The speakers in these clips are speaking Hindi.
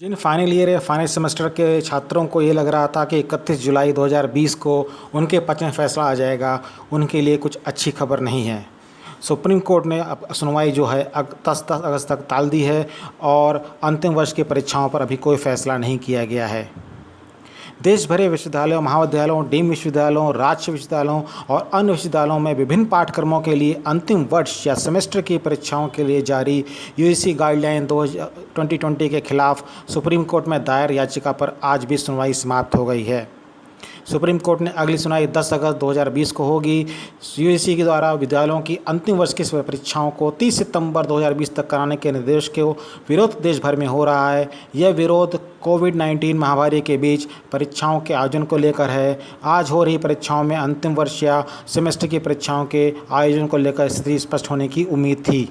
जिन फाइनल ईयर या फाइनल सेमेस्टर के छात्रों को ये लग रहा था कि 31 जुलाई 2020 को उनके पक्ष में फैसला आ जाएगा, उनके लिए कुछ अच्छी खबर नहीं है। सुप्रीम कोर्ट ने अब सुनवाई जो है 10 अगस्त तक टाल दी है और अंतिम वर्ष की परीक्षाओं पर अभी कोई फैसला नहीं किया गया है। देश भर के विश्वविद्यालयों, महाविद्यालयों, डीम्ड विश्वविद्यालयों, राज्य विश्वविद्यालयों और अन्य विश्वविद्यालयों में विभिन्न पाठ्यक्रमों के लिए अंतिम वर्ष या सेमेस्टर की परीक्षाओं के लिए जारी यूजीसी गाइडलाइन 2020 के खिलाफ सुप्रीम कोर्ट में दायर याचिका पर आज भी सुनवाई समाप्त हो गई है। सुप्रीम कोर्ट ने अगली सुनवाई 10 अगस्त 2020 को होगी। यूजीसी के द्वारा विद्यालयों की अंतिम वर्ष की परीक्षाओं को 30 सितंबर 2020 तक कराने के निर्देश के विरोध देश भर में हो रहा है। यह विरोध कोविड-19 महामारी के बीच परीक्षाओं के आयोजन को लेकर है। आज हो रही परीक्षाओं में अंतिम वर्ष या सेमेस्टर की परीक्षाओं के आयोजन को लेकर स्थिति स्पष्ट होने की उम्मीद थी।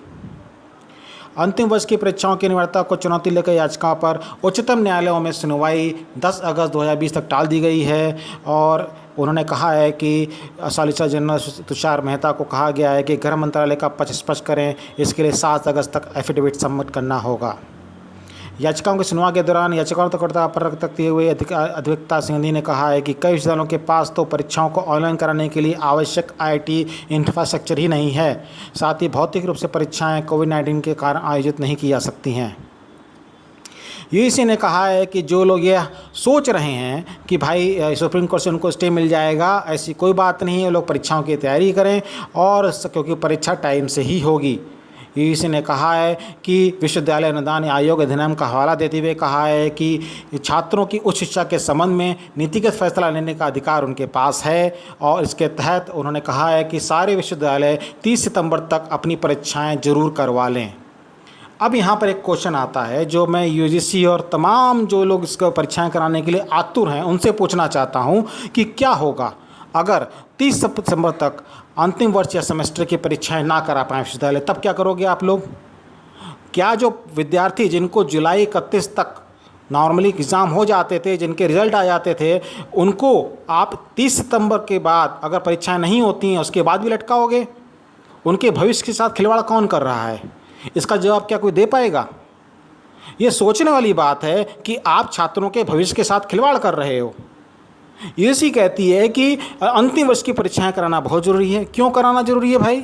अंतिम वर्ष की परीक्षाओं की अनिवार्यता को चुनौती लेकर याचिका पर उच्चतम न्यायालयों में सुनवाई 10 अगस्त 2020 तक टाल दी गई है और उन्होंने कहा है कि सॉलिसिटर जनरल तुषार मेहता को कहा गया है कि गृह मंत्रालय का पक्ष स्पष्ट करें। इसके लिए 7 अगस्त तक एफिडेविट सबमिट करना होगा। याचिकाओं की सुनवाई के दौरान याचिकाकर्ता पर रखते हुए अधिवक्ता सिंघवी ने कहा है कि कई विश्वविद्यालयों के पास तो परीक्षाओं को ऑनलाइन कराने के लिए आवश्यक आईटी इंफ्रास्ट्रक्चर ही नहीं है। साथ ही भौतिक रूप से परीक्षाएं कोविड-19 के कारण आयोजित नहीं की जा सकती हैं। यूजीसी ने कहा है कि जो लोग यह सोच रहे हैं कि भाई सुप्रीम कोर्ट से उनको स्टे मिल जाएगा, ऐसी कोई बात नहीं है। लोग परीक्षाओं की तैयारी करें और क्योंकि परीक्षा टाइम से ही होगी। यूजीसी ने कहा है कि विश्वविद्यालय अनुदान आयोग अधिनियम का हवाला देते हुए कहा है कि छात्रों की उच्च शिक्षा के संबंध में नीतिगत फैसला लेने का अधिकार उनके पास है और इसके तहत उन्होंने कहा है कि सारे विश्वविद्यालय 30 सितंबर तक अपनी परीक्षाएं जरूर करवा लें। अब यहाँ पर एक क्वेश्चन आता है जो मैं यूजीसी और तमाम जो लोग इसको परीक्षाएं कराने के लिए आतुर हैं उनसे पूछना चाहता हूँ कि क्या होगा अगर 30 सितंबर तक अंतिम वर्ष या सेमेस्टर की परीक्षाएं ना करा पाएँ विश्वविद्यालय, तब क्या करोगे आप लोग? क्या जो विद्यार्थी जिनको जुलाई 31 तक नॉर्मली एग्ज़ाम हो जाते थे, जिनके रिजल्ट आ जाते थे, उनको आप 30 सितंबर के बाद अगर परीक्षाएं नहीं होती हैं उसके बाद भी लटकाओगे? उनके भविष्य के साथ खिलवाड़ कौन कर रहा है? इसका जवाब क्या कोई दे पाएगा? ये सोचने वाली बात है कि आप छात्रों के भविष्य के साथ खिलवाड़ कर रहे हो। यूजीसी कहती है कि अंतिम वर्ष की परीक्षाएं कराना बहुत ज़रूरी है। क्यों कराना ज़रूरी है भाई?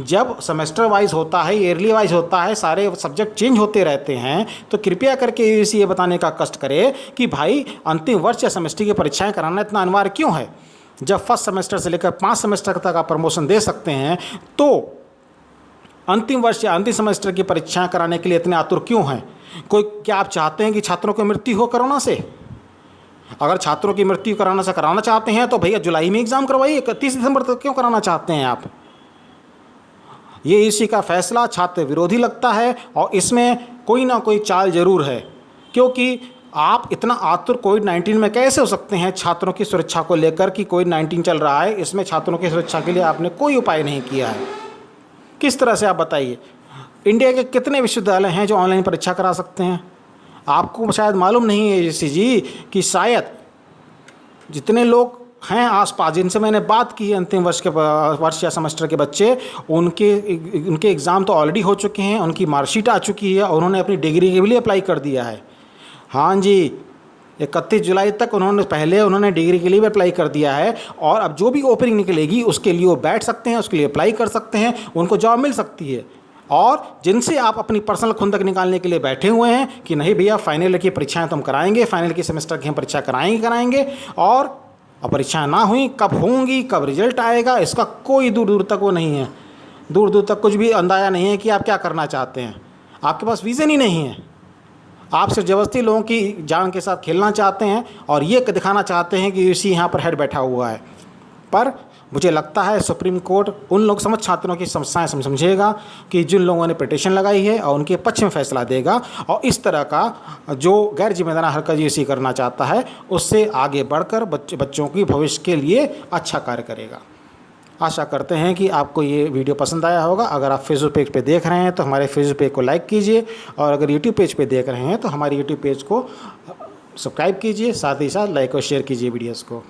जब सेमेस्टर वाइज होता है, ईयरली वाइज होता है, सारे सब्जेक्ट चेंज होते रहते हैं, तो कृपया करके यूजीसी ये बताने का कष्ट करे कि भाई अंतिम वर्ष या सेमेस्टर की परीक्षाएं कराना इतना अनिवार्य क्यों है। जब फर्स्ट सेमेस्टर से लेकर 5 सेमेस्टर तक आप प्रमोशन दे सकते हैं तो अंतिम वर्ष या अंतिम सेमेस्टर की परीक्षाएं कराने के लिए इतने आतुर क्यों हैं? क्या आप चाहते हैं कि छात्रों की मृत्यु हो कोरोना से? अगर छात्रों की मृत्यु कराना चाहते हैं तो भैया जुलाई में एग्ज़ाम करवाइए। 31 दिसंबर तक क्यों कराना चाहते हैं आप? ये यूजीसी का फैसला छात्र विरोधी लगता है और इसमें कोई ना कोई चाल जरूर है, क्योंकि आप इतना आतुर कोविड-19 में कैसे हो सकते हैं छात्रों की सुरक्षा को लेकर कि कोविड-19 चल रहा है, इसमें छात्रों की सुरक्षा के लिए आपने कोई उपाय नहीं किया है। किस तरह से आप बताइए? इंडिया के कितने विश्वविद्यालय हैं जो ऑनलाइन परीक्षा करा सकते हैं? आपको शायद मालूम नहीं है यूजीसी जी कि शायद जितने लोग हैं आसपास जिनसे मैंने बात की अंतिम वर्ष या सेमेस्टर के बच्चे, उनके एग्ज़ाम तो ऑलरेडी हो चुके हैं, उनकी मार्कशीट आ चुकी है और उन्होंने अपनी डिग्री के लिए अप्लाई कर दिया है। हाँ जी, 31 जुलाई तक उन्होंने डिग्री के लिए भी अप्लाई कर दिया है और अब जो भी ओपनिंग निकलेगी उसके लिए वो बैठ सकते हैं, उसके लिए अप्लाई कर सकते हैं, उनको जॉब मिल सकती है। और जिनसे आप अपनी पर्सनल खुंदक निकालने के लिए बैठे हुए हैं कि नहीं भैया फाइनल की परीक्षाएं तो हम कराएंगे, फाइनल की सेमेस्टर की हम परीक्षा कराएंगे और परीक्षाएं ना हुई, कब होंगी, कब रिजल्ट आएगा, इसका कोई दूर दूर तक वो नहीं है। दूर दूर तक कुछ भी अंदाज़ा नहीं है कि आप क्या करना चाहते हैं। आपके पास विज़न ही नहीं है। आप सिर्फ ज़बरदस्ती लोगों की जान के साथ खेलना चाहते हैं और ये दिखाना चाहते हैं कि यूजीसी यहाँ पर हेड बैठा हुआ है। पर मुझे लगता है सुप्रीम कोर्ट उन लोग छात्रों की समस्याएं समझेगा कि जिन लोगों ने पिटीशन लगाई है और उनके पक्ष में फैसला देगा और इस तरह का जो गैर जिम्मेदाराना हरकत यूजीसी करना चाहता है उससे आगे बढ़कर बच्चों की भविष्य के लिए अच्छा कार्य करेगा। आशा करते हैं कि आपको ये वीडियो पसंद आया होगा। अगर आप फेसबुक पेज पे देख रहे हैं तो हमारे फेसबुक पेज को लाइक कीजिए और अगर यूट्यूब पेज पे देख रहे हैं तो हमारे यूट्यूब पेज को सब्सक्राइब कीजिए, साथ ही साथ लाइक और शेयर कीजिए वीडियोज़ को।